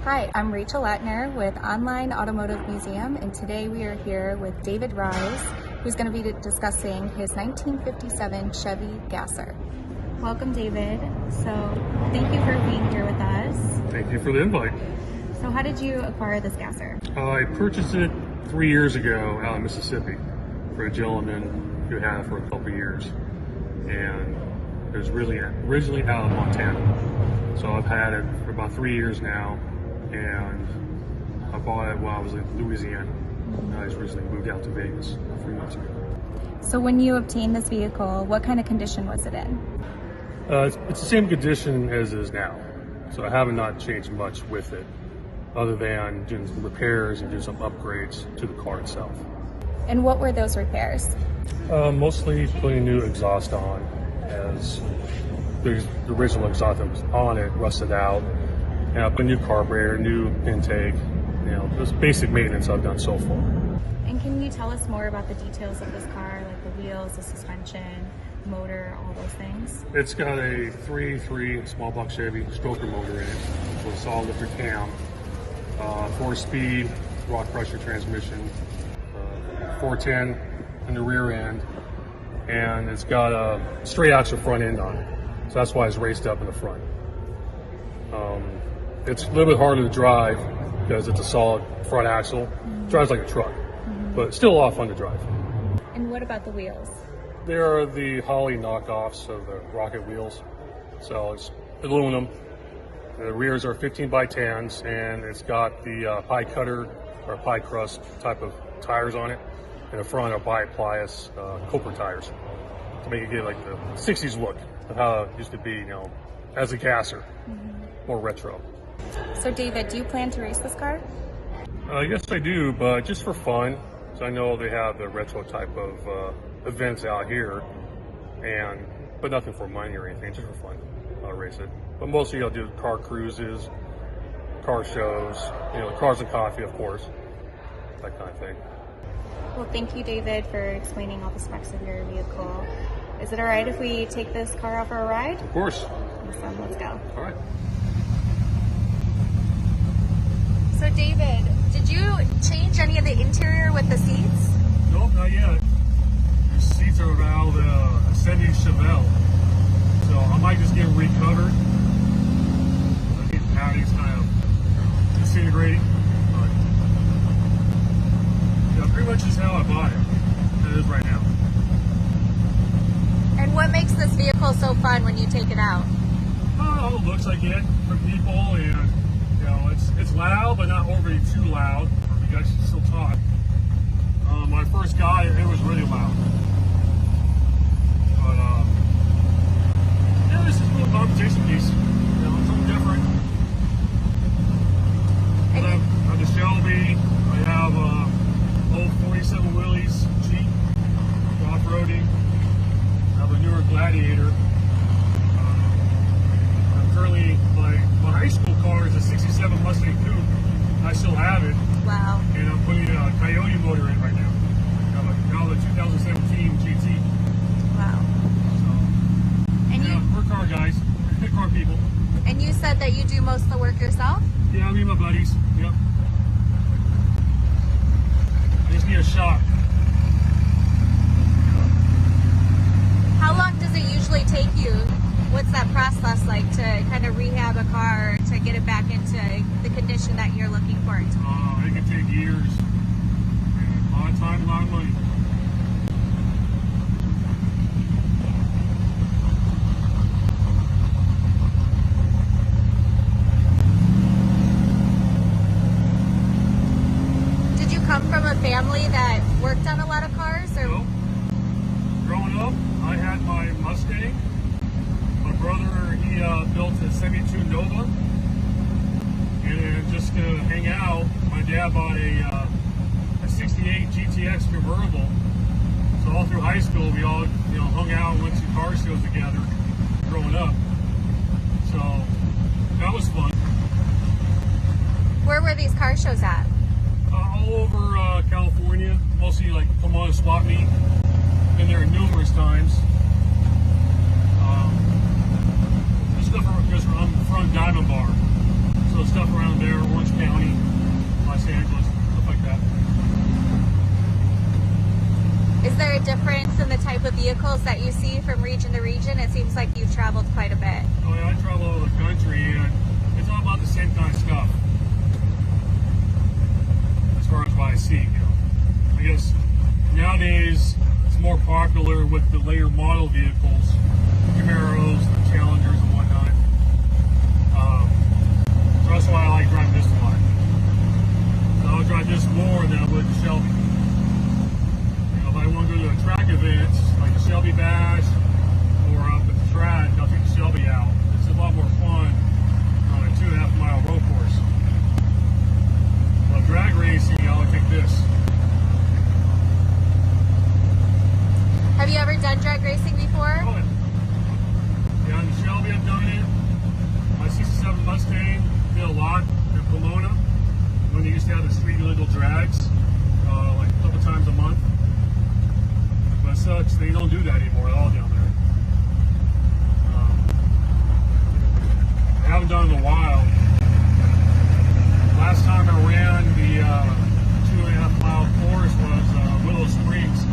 Hi, I'm Rachel Lattner with Online Automotive Museum, and today we are here with David Reisz, who's going to be discussing his 1957 Chevy Gasser. Welcome, David. So thank you for being here with us. Thank you for the invite. So how did you acquire this Gasser? I purchased it 3 years ago out of Mississippi for a gentleman who had it for a couple of years. And it was really originally out of Montana. So I've had it for about 3 years now, and I bought it while I was in Louisiana. And I just recently moved out to Vegas a few months ago. So when you obtained this vehicle, what kind of condition was it in? It's the same condition as it is now. So I haven't not changed much with it, other than doing some repairs and doing some upgrades to the car itself. And what were those repairs? Mostly putting new exhaust on, as the original exhaust that was on it rusted out. And I put a new carburetor, new intake, just basic maintenance I've done so far. And can you tell us more about the details of this car, like the wheels, the suspension, motor, all those things? It's got a 3.3 small block Chevy stroker motor in it with a solid lifter cam, 4-speed rock pressure transmission, 410 in the rear end, and it's got a straight axle front end on it. So that's why it's raised up in the front. It's a little bit harder to drive because it's a solid front axle. Drives like a truck, but still a lot of fun to drive. And what about the wheels? They are the Holley knockoffs of the Rocket wheels. So it's aluminum. The rears are 15x10s, and it's got the pie cutter or pie crust type of tires on it. And the front are bi-plius Cooper tires to make it get like the 60s look of how it used to be, as a Gasser, more retro. So David, do you plan to race this car? Yes, I do, but just for fun. So I know they have the retro type of events out here, but nothing for money or anything, just for fun. I'll race it. But mostly I'll do car cruises, car shows, cars and coffee, of course, that kind of thing. Well, thank you, David, for explaining all the specs of your vehicle. Is it all right if we take this car out for a ride? Of course. Awesome, let's go. All right. So David, did you change any of the interior with the seats? Nope, not yet. The seats are out of the Ascendi Chevelle, so I might just get them recovered. I think the padding's kind of disintegrating, but yeah, pretty much is how I bought it. It is right now. And what makes this vehicle so fun when you take it out? All the looks I get from people, and it's loud, but not overly too loud. You guys should still talk. When I first got it, it was really loud. But this is a little competition piece. Something different. I have the Shelby. I have old 47 Willys Jeep for off-roading. I have a newer Gladiator. I'm currently my high school car is a 67 Mustang Coupe. I still have it. Wow. And I'm putting a Coyote motor in right now. Now the 2017 GT. Wow. So, and we're car guys. We're car people. And you said that you do most of the work yourself? Yeah, me and my buddies. Yep. I just need a shop. How long does it usually take you? What's that process like to kind of rehab a car to get it back into the condition that you're looking for it to be? It can take years. A lot of time, a lot of money. Did you come from a family that worked on a lot of cars? Or? No. Growing up, I had my Mustang. My brother, he built a 72 Nova, and just to hang out, my dad bought a 68 GTX convertible. So all through high school, we all hung out and went to car shows together growing up. So that was fun. Where were these car shows at? All over California, mostly like Pomona Swap Meet. Been there numerous times. Stuff around, I'm from Diamond Bar, so stuff around there, Orange difference in the type of vehicles that you see from region to region? It seems like you've traveled quite a bit. Oh yeah, I travel all over the country, and it's all about the same kind of stuff. As far as what I see, I guess nowadays it's more popular with the later model vehicles, Camaros, the Challengers, and whatnot. So that's why I like driving this a lot. I'll drive this more than I would the Shelby. If I want to go to a track event like the Shelby Bash or up at the track, I'll take the Shelby out. It's a lot more fun on a 2.5 mile road course. Well, drag racing, I'll take this. Have you ever done drag racing before? Oh, yeah, on the Shelby I've done it. My 67 Mustang did a lot in Pomona when they used to have the street legal drags, like a couple times a month. But such, they don't do that anymore at all down there. I haven't done it in a while. Last time I ran the 2.5 mile course was Willow Springs,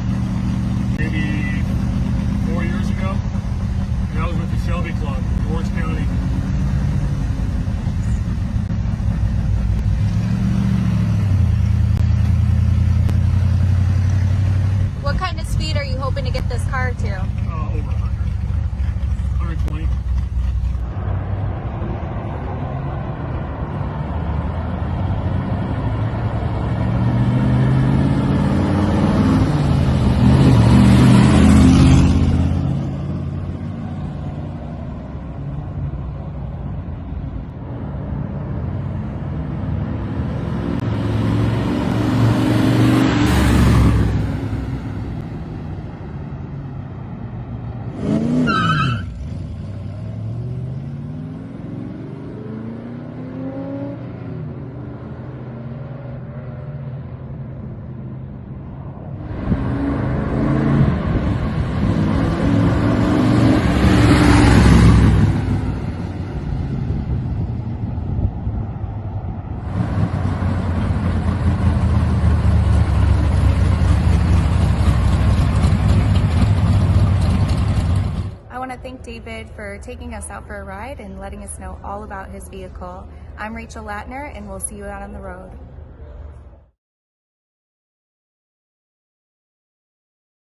maybe 4 years ago. And that was with the Shelby Club in Orange County. What kind of speed are you hoping to get this car to? Over 100. 120. I want to thank David for taking us out for a ride and letting us know all about his vehicle. I'm Rachel Lattner, and we'll see you out on the road.